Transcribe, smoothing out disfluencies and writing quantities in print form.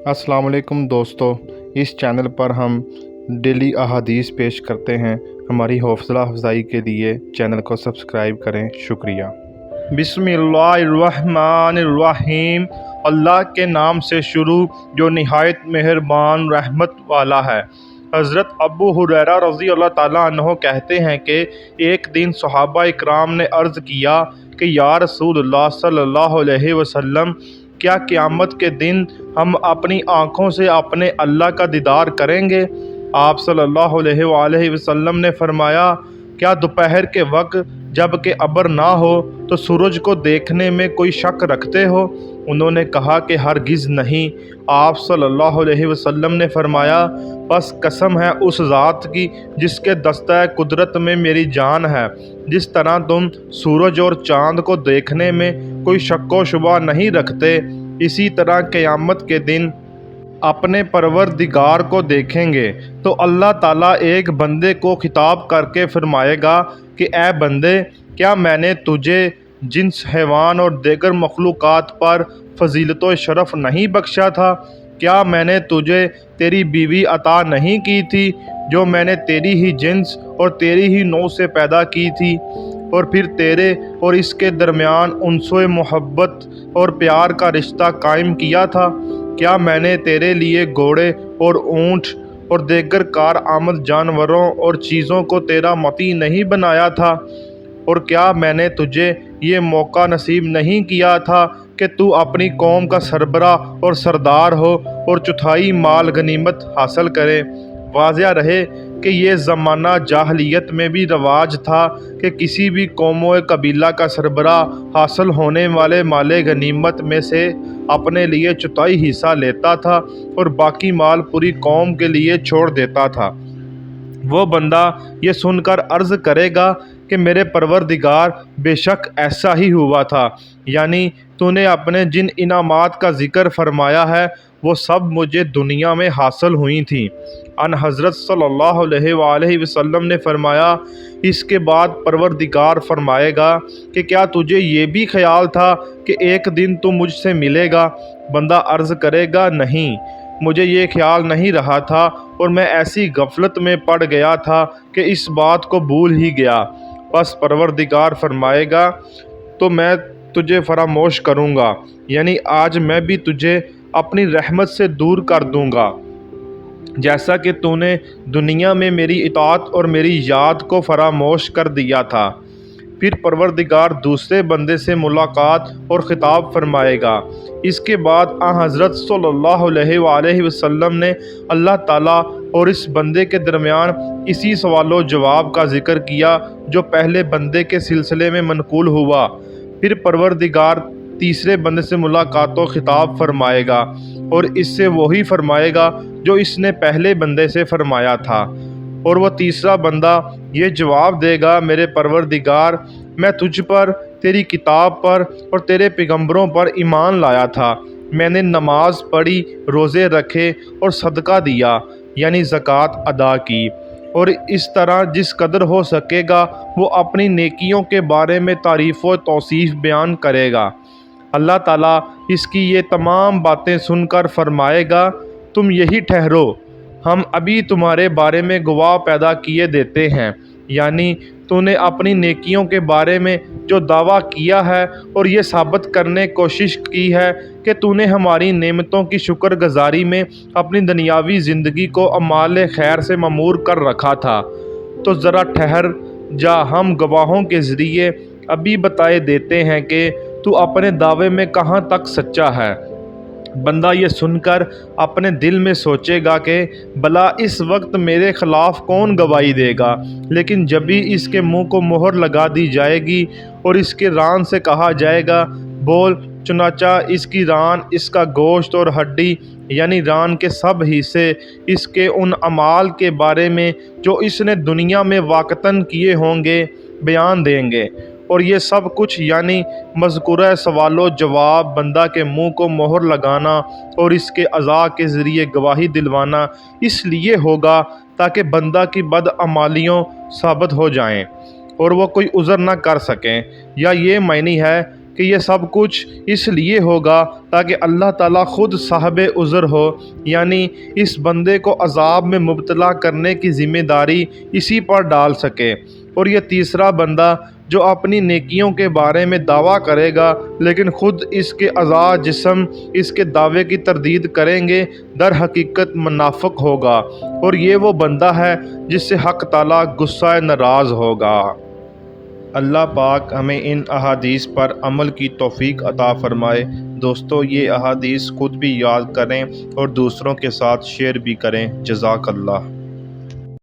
अस्सलाम वालेकुम दोस्तों, इस चैनल पर हम डेली अहादीस पेश करते हैं। हमारी हौसला अफजाई के लिए चैनल को सब्सक्राइब करें। शुक्रिया। बिस्मिल्लाहिर्रहमानिर्रहीम। अल्लाह के नाम से शुरू जो निहायत मेहरबान रहमत वाला है। हज़रत अबू हुरैरा रज़ी अल्लाह ताला अन्हो कहते हैं कि एक दिन सहाबा इकराम ने अर्ज़ किया कि या रसूलल्लाह सल्लल्लाहु अलैहि वसल्लम, क्या क़यामत के दिन हम अपनी आँखों से अपने अल्लाह का दीदार करेंगे? आप सल्लल्लाहु अलैहि वसल्लम ने फरमाया, क्या दोपहर के वक्त जब कि अबर ना हो तो सूरज को देखने में कोई शक रखते हो? उन्होंने कहा कि हरगिज़ नहीं। आप सल्लल्लाहु अलैहि वसल्लम ने फरमाया, बस कसम है उस ज़ात की जिसके दस्ता कुदरत में मेरी जान है, जिस तरह तुम सूरज और चाँद को देखने में कोई शक व शुबा नहीं रखते, इसी तरह क़यामत के दिन अपने परवरदिगार को देखेंगे तो अल्लाह ताला एक बंदे को खिताब करके फरमाएगा कि ए बंदे, क्या मैंने तुझे जिन्स हैवान और दीगर मखलूक़ात पर फजीलत व शरफ़ नहीं बख्शा था? क्या मैंने तुझे तेरी बीवी अता नहीं की थी जो मैंने तेरी ही जिन्स और तेरी ही नौ से पैदा की थी, और फिर तेरे और इसके दरमियान उनसे मोहब्बत और प्यार का रिश्ता कायम किया था? क्या मैंने तेरे लिए घोड़े और ऊँट और दीगर कार आमद जानवरों और चीज़ों को तेरा मती नहीं बनाया था? और क्या मैंने तुझे ये मौका नसीब नहीं किया था कि तू अपनी कौम का सरबराह और सरदार हो और चौथाई माल गनीमत हासिल करे? वाज़िया रहे कि ये ज़माना जाहलियत में भी रवाज था कि किसी भी कौम व कबीला का सरबराह हासिल होने वाले माल गनीमत में से अपने लिए चौथाई हिस्सा लेता था और बाकी माल पूरी कौम के लिए छोड़ देता था। वो बंदा ये सुनकर अर्ज़ करेगा कि मेरे परवरदिगार, बेशक ऐसा ही हुआ था, यानी तूने अपने जिन इनामात का ज़िक्र फरमाया है वो सब मुझे दुनिया में हासिल हुई थी। अन हज़रत सल्लल्लाहु अलैहि वसल्लम ने फरमाया, इसके बाद परवरदिगार फरमाएगा कि क्या तुझे ये भी ख्याल था कि एक दिन तू मुझसे मिलेगा? बंदा अर्ज़ करेगा, नहीं, मुझे ये ख्याल नहीं रहा था और मैं ऐसी गफलत में पड़ गया था कि इस बात को भूल ही गया। बस परवरदिगार फरमाएगा, तो मैं तुझे फरामोश करूँगा, यानी आज मैं भी तुझे अपनी रहमत से दूर कर दूँगा, जैसा कि तूने दुनिया में मेरी इताअत और मेरी याद को फरामोश कर दिया था। फिर परवरदिगार दूसरे बंदे से मुलाकात और ख़िताब फरमाएगा। इसके बाद हज़रत सल्लल्लाहु अलैहि वसल्लम ने अल्लाह ताला और इस बंदे के दरमियान इसी सवालो जवाब का ज़िक्र किया जो पहले बंदे के सिलसिले में मनकूल हुआ। फिर परवरदिगार तीसरे बंदे से मुलाकात और ख़िताब फरमाएगा और इससे वही फरमाएगा जो इसने पहले बंदे से फरमाया था, और वह तीसरा बंदा ये जवाब देगा, मेरे परवरदिगार, मैं तुझ पर, तेरी किताब पर और तेरे पैगंबरों पर ईमान लाया था। मैंने नमाज पढ़ी, रोज़े रखे और सदका दिया, यानी ज़कात अदा की, और इस तरह जिस कदर हो सकेगा वो अपनी नेकियों के बारे में तारीफ़ व तौसीफ़ बयान करेगा। अल्लाह ताला इसकी ये तमाम बातें सुनकर फरमाएगा, तुम यही ठहरो, हम अभी तुम्हारे बारे में गवाह पैदा किए देते हैं, यानी तूने अपनी नेकियों के बारे में जो दावा किया है और ये साबित करने की कोशिश की है कि तूने हमारी नेमतों की शुक्रगुजारी में अपनी दुनियावी ज़िंदगी को अमाल खैर से ममूर कर रखा था। तो ज़रा ठहर जा, हम गवाहों के ज़रिए अभी बताए देते हैं कि तू अपने दावे में कहाँ तक सच्चा है। बंदा ये सुनकर अपने दिल में सोचेगा कि भला इस वक्त मेरे ख़िलाफ़ कौन गवाही देगा, लेकिन जब भी इसके मुंह को मोहर लगा दी जाएगी और इसके रान से कहा जाएगा, बोल, चुनाचा इसकी रान, इसका गोश्त और हड्डी, यानी रान के सब हिस्से इसके उन अमाल के बारे में जो इसने दुनिया में वाक़तन किए होंगे बयान देंगे, और ये सब कुछ यानी मज़कूरा सवालो जवाब बंदा के मुंह को मोहर लगाना और इसके अज़ा के ज़रिए गवाही दिलवाना इसलिए होगा ताकि बंदा की बदअमालियों साबित हो जाएं और वह कोई उज़र ना कर सकें, या ये मायनी है کہ یہ سب کچھ اس لیے ہوگا تاکہ اللہ تعالیٰ خود صاحب عذر ہو، یعنی اس بندے کو عذاب میں مبتلا کرنے کی ذمہ داری اسی پر ڈال سکے۔ اور یہ تیسرا بندہ جو اپنی نیکیوں کے بارے میں دعویٰ کرے گا لیکن خود اس کے اعضاء جسم اس کے دعوے کی تردید کریں گے، در حقیقت منافق ہوگا، اور یہ وہ بندہ ہے جس سے حق تعالیٰ غصہ ناراض ہوگا۔ اللہ پاک ہمیں ان احادیث پر عمل کی توفیق عطا فرمائے۔ دوستو، یہ احادیث خود بھی یاد کریں اور دوسروں کے ساتھ شیئر بھی کریں۔ جزاک اللہ۔